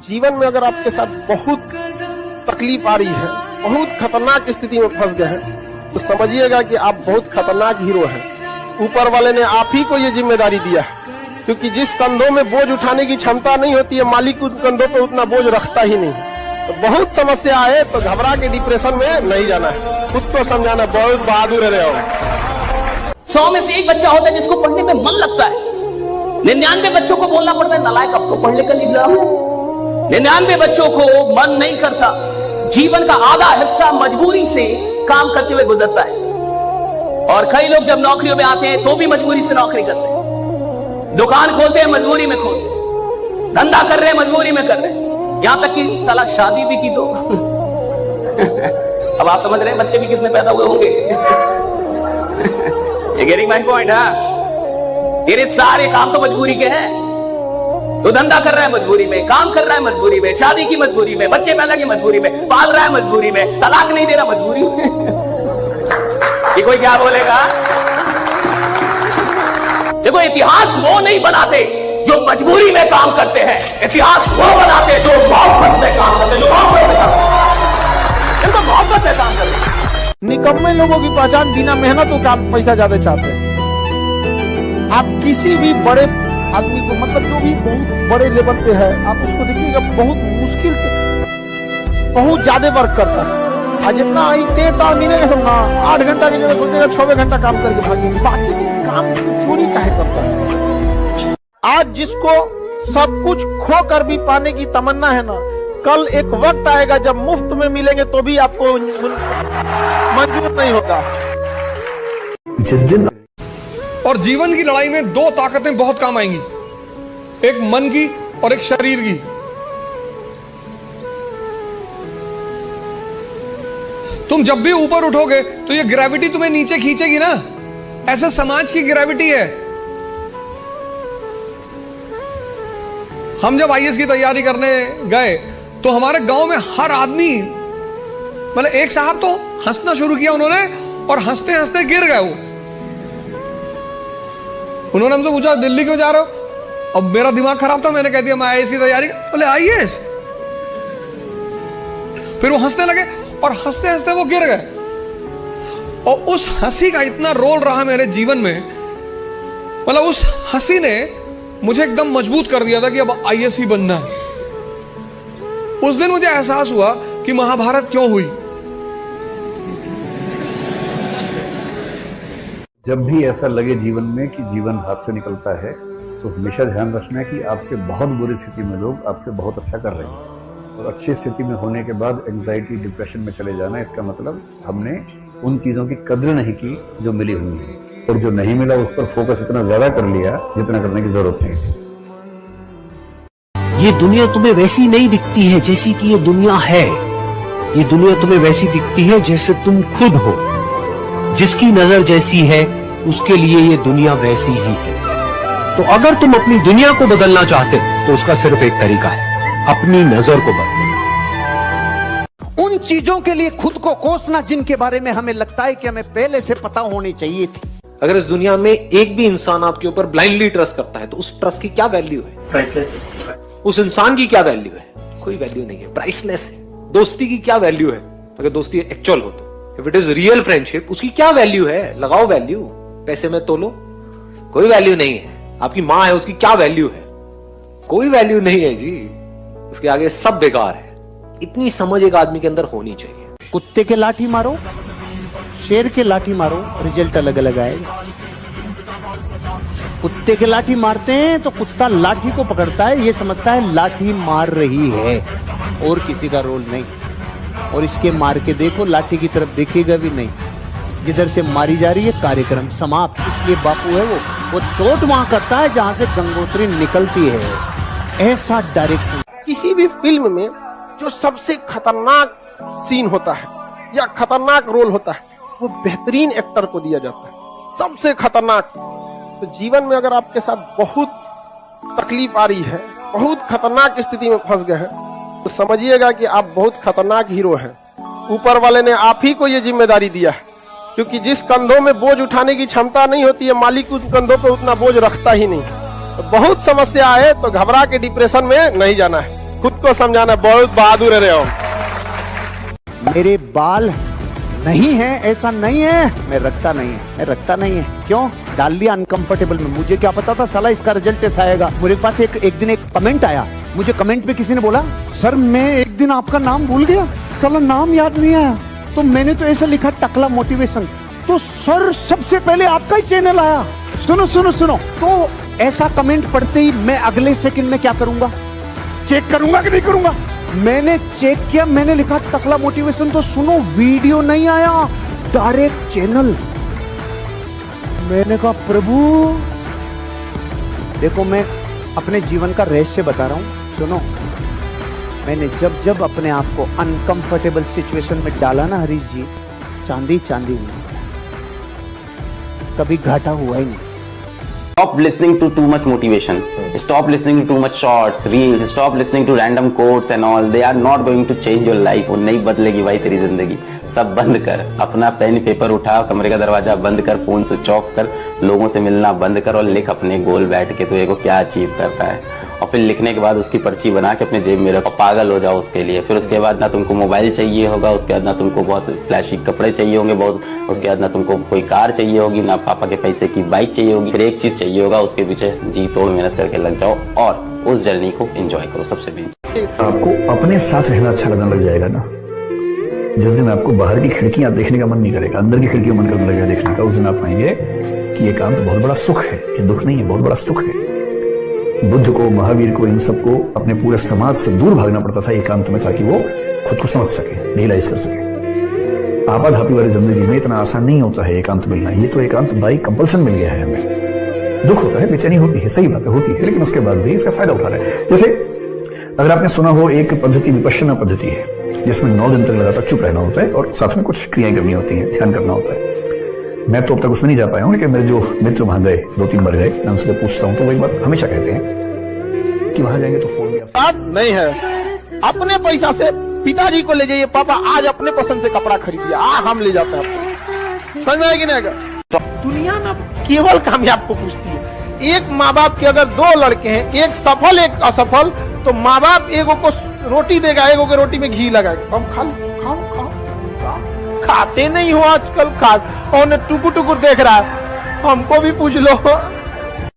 जीवन में अगर आपके साथ बहुत तकलीफ आ रही है, बहुत खतरनाक स्थिति में फंस गए हैं, तो समझिएगा कि आप बहुत खतरनाक हीरो हैं। ऊपर वाले ने आप ही को ये जिम्मेदारी दिया है, क्योंकि जिस कंधों में बोझ उठाने की क्षमता नहीं होती है, मालिक उन कंधों पे उतना बोझ रखता ही नहीं। तो बहुत समस्या आए तो घबरा के डिप्रेशन में नहीं जाना है, खुद को समझाना, बहुत बहादुर रहे हो। 100 में से एक बच्चा होता है जिसको पढ़ने में मन लगता है। 99 बच्चों को बोलना पड़ता है नालायक अब तो पढ़ लिख कर एग्जाम है। 99 बच्चों को मन नहीं करता। जीवन का आधा हिस्सा मजबूरी से काम करते हुए गुजरता है। और कई लोग जब नौकरियों में आते हैं तो भी मजबूरी से नौकरी करते हैं। दुकान खोलते हैं मजबूरी में खोलते हैं, धंधा कर रहे हैं मजबूरी में कर रहे हैं, यहां तक कि साला शादी भी की तो अब आप समझ रहे हैं बच्चे भी किसमें पैदा हुए होंगे। ये गेटिंग माय पॉइंट। तेरे सारे काम तो मजबूरी के हैं। तो धंधा कर रहा है मजबूरी में, काम कर रहा है मजबूरी में, शादी की मजबूरी में, बच्चे पैदा की मजबूरी में, पाल रहा है मजबूरी में, तलाक नहीं दे रहा मजबूरी में। ये कोई क्या बोलेगा? देखो, इतिहास वो नहीं बनाते जो मजबूरी में काम करते हैं, इतिहास वो बनाते जो मोहब्बत में काम करते हैं, जो मोहब्बत से काम करते हैं, मोहब्बत से काम करते हैं। निकम्मे लोगों की पहचान बिना मेहनत और काम पैसा ज्यादा चाहते हैं। आप किसी भी बड़े आदमी को, मतलब जो भी बहुत बड़े लेवल पे है, आप उसको देखिएगा बहुत मुश्किल से बहुत ज्यादा वर्क करता है। आज जितना मिलेगा सब ना 8 घंटा की जगह सोचेगा 6 घंटा काम करके भागेंगे, बाकी काम चोरी काहे करता है। आज जिसको सब कुछ खो कर भी पाने की तमन्ना है ना, कल एक वक्त आएगा जब मुफ्त में मिलेंगे तो भी आपको मंजूर नहीं होगा। जिस दिन और जीवन की लड़ाई में 2 ताकतें बहुत काम आएंगी, एक मन की और एक शरीर की। तुम जब भी ऊपर उठोगे तो ये ग्रेविटी तुम्हें नीचे खींचेगी ना, ऐसा समाज की ग्रेविटी है। हम जब आईएएस की तैयारी करने गए तो हमारे गांव में हर आदमी, मतलब एक साहब तो हंसना शुरू किया उन्होंने, और हंसते हंसते गिर गए वो। उन्होंने हमसे पूछा दिल्ली क्यों जा रहे हो? अब मेरा दिमाग खराब था, मैंने कह दिया मैं आईएएस की तैयारी। बोले आईएएस? फिर वो हंसने लगे और हंसते हंसते वो गिर गए। और उस हंसी का इतना रोल रहा मेरे जीवन में, मतलब उस हंसी ने मुझे एकदम मजबूत कर दिया था कि अब आईएएस ही बनना है। उस दिन मुझे एहसास हुआ कि महाभारत क्यों हुई। जब भी ऐसा लगे जीवन में कि जीवन हाथ से निकलता है, तो हमेशा ध्यान रखना है कि आपसे बहुत बुरी स्थिति में लोग आपसे बहुत अच्छा कर रहे हैं, और अच्छी स्थिति में होने के बाद एंजाइटी डिप्रेशन में चले जाना, इसका मतलब हमने उन चीजों की कद्र नहीं की जो मिली हुई है, और जो नहीं मिला उस पर फोकस इतना ज्यादा कर लिया जितना करने की जरूरत नहीं थी। ये दुनिया तुम्हें वैसी नहीं दिखती है जैसी कि ये दुनिया है। ये दुनिया तुम्हें वैसी दिखती है जैसे तुम खुद हो। जिसकी नजर जैसी है उसके लिए ये दुनिया वैसी ही है। तो अगर तुम अपनी दुनिया को बदलना चाहते हो तो उसका सिर्फ एक तरीका है, अपनी नजर को बदलना। उन चीजों के लिए खुद को कोसना जिनके बारे में हमें लगता है कि हमें पहले से पता होनी चाहिए थी। अगर इस दुनिया में एक भी इंसान आपके ऊपर ब्लाइंडली ट्रस्ट करता है तो उस ट्रस्ट की क्या वैल्यू है? प्राइसलेस। उस इंसान की क्या वैल्यू है? कोई वैल्यू नहीं है, प्राइसलेस है। दोस्ती की क्या वैल्यू है अगर दोस्ती एक्चुअल हो तो? If it is real friendship, उसकी क्या वैल्यू है? लगाओ वैल्यू, पैसे में तोलो, कोई वैल्यू नहीं है। आपकी माँ है, उसकी क्या वैल्यू है? कोई वैल्यू नहीं है जी, उसके आगे सब बेकार है। इतनी समझ एक आदमी के अंदर होनी चाहिए। कुत्ते के लाठी मारो, शेर के लाठी मारो, रिजल्ट अलग अलग आएगा। कुत्ते के लाठी मारते हैं तो कुत्ता लाठी को पकड़ता है, ये समझता है लाठी मार रही है और किसी का रोल नहीं। और इसके मार के देखो, लाठी की तरफ देखेगा भी नहीं, जिधर से मारी जा रही है कार्यक्रम समाप्त। इसलिए बापू है वो चोट वहां करता है जहां से गंगोत्री निकलती है। ऐसा डायरेक्शन। किसी भी फिल्म में जो सबसे खतरनाक सीन होता है या खतरनाक रोल होता है, वो बेहतरीन एक्टर को दिया जाता है, सबसे खतरनाक। तो जीवन में अगर आपके साथ बहुत तकलीफ आ रही है, बहुत खतरनाक स्थिति में फंस गए हैं, तो समझिएगा कि आप बहुत खतरनाक हीरो हैं। ऊपर वाले ने आप ही को ये जिम्मेदारी दिया है, क्योंकि जिस कंधों में बोझ उठाने की क्षमता नहीं होती है, मालिक उन कंधों पे उतना बोझ रखता ही नहीं। तो बहुत समस्या आए तो घबरा के डिप्रेशन में नहीं जाना है, खुद को समझाना, बहुत बहादुर रहे हो। मेरे बाल नहीं है ऐसा नहीं है, मैं रखता नहीं है, मैं रखता नहीं है। क्यों डाल लिया अनकंफर्टेबल में? मुझे क्या पता था साला इसका रिजल्ट ऐसा आएगा। मेरे पास एक दिन एक कमेंट आया, मुझे कमेंट में किसी ने बोला, सर मैं एक दिन आपका नाम भूल गया, साला नाम याद नहीं आया, तो मैंने तो ऐसा लिखा टकला मोटिवेशन, तो सर सबसे पहले आपका ही चैनल आया। सुनो सुनो सुनो, तो ऐसा कमेंट पढ़ते ही मैं अगले सेकंड में क्या करूंगा? चेक करूंगा कि नहीं करूंगा? मैंने चेक किया, मैंने लिखा टकला मोटिवेशन, तो सुनो वीडियो नहीं आया, डायरेक्ट चैनल। मैंने कहा प्रभु देखो, मैं अपने जीवन का रहस्य बता रहा हूं, सुनो। मैंने जब जब अपने आप को अनकंफर्टेबल सिचुएशन में डाला ना हरीश जी, चांदी चांदी हुई से, कभी घाटा हुआ ही नहीं। Stop listening to too much motivation. Stop listening to too much shorts, reels. Stop listening to random quotes and all. They are not going to change your life. वो नहीं बदलेगी भाई तेरी जिंदगी। सब बंद कर, अपना पेन पेपर उठा, कमरे का दरवाजा बंद कर, फोन स्विच ऑफ कर, लोगों से मिलना बंद कर और लिख अपने गोल बैठ के तो को क्या अचीव करता है। और फिर लिखने के बाद उसकी पर्ची बना के अपने जेब में रखो, पागल हो जाओ उसके लिए। फिर उसके बाद ना तुमको मोबाइल चाहिए होगा, उसके बाद ना तुमको बहुत फ्लैशी कपड़े चाहिए होंगे बहुत, उसके बाद ना तुमको कोई कार चाहिए होगी, ना पापा के पैसे की बाइक चाहिए होगी। फिर एक चीज चाहिए होगा, उसके पीछे जी तोड़ मेहनत करके लग जाओ और उस जर्नी को एंजॉय करो। सबसे मेन आपको अपने साथ रहना अच्छा लगने लग जाएगा ना, जिस दिन आपको बाहर की खिड़कियां देखने का मन नहीं करेगा, अंदर की खिड़कियां मन करने लगेगा देखने का, उस दिन आप पाएंगे कि ये काम तो बहुत बड़ा सुख है, ये दुख नहीं है, बहुत बड़ा सुख है। बुद्ध को, महावीर को, इन सबको अपने पूरे समाज से दूर भागना पड़ता था एकांत में, ताकि वो खुद को समझ सके, रियलाइज कर सके। आपाधापी वाली जिंदगी में इतना आसान नहीं होता है एकांत मिलना। ये तो एकांत बाई कंपल्सन मिल गया है हमें। दुख होता है, बेचैनी होती है, सही बात है, होती है, लेकिन उसके बाद भी इसका फायदा उठा रहे हैं। जैसे अगर आपने सुना हो, एक पद्धति विपश्यना पद्धति है, जिसमें 9 दिन तक लगातार चुप रहना होता है और साथ में कुछ क्रियाएं करनी होती है, ध्यान करना होता है। मैं तो अब तक उसमें नहीं जा पाया हूं, लेकिन मेरे जो मित्र वहां गए, 2-3 बार गए, मैं उनसे पूछता हूं तो वो एक बात हमेशा कहते हैं कि वहां जाएंगे तो फोन बात नहीं है। अपने पैसा से पिताजी को ले जाइए, पापा आज अपने पसंद से कपड़ा खरीदिए, हम ले जाते हैं आपको। समझ में आएगी ना? दुनिया ना केवल कामयाब को पूछती है। एक माँ बाप के अगर 2 लड़के हैं, एक सफल एक असफल, तो माँ बाप एगो को रोटी देगा, एगो के रोटी में घी लगाएगा। हम खाओ खाते नहीं हो आजकल, खा और टुकुर टुकुर देख रहा है, हमको भी पूछ लो।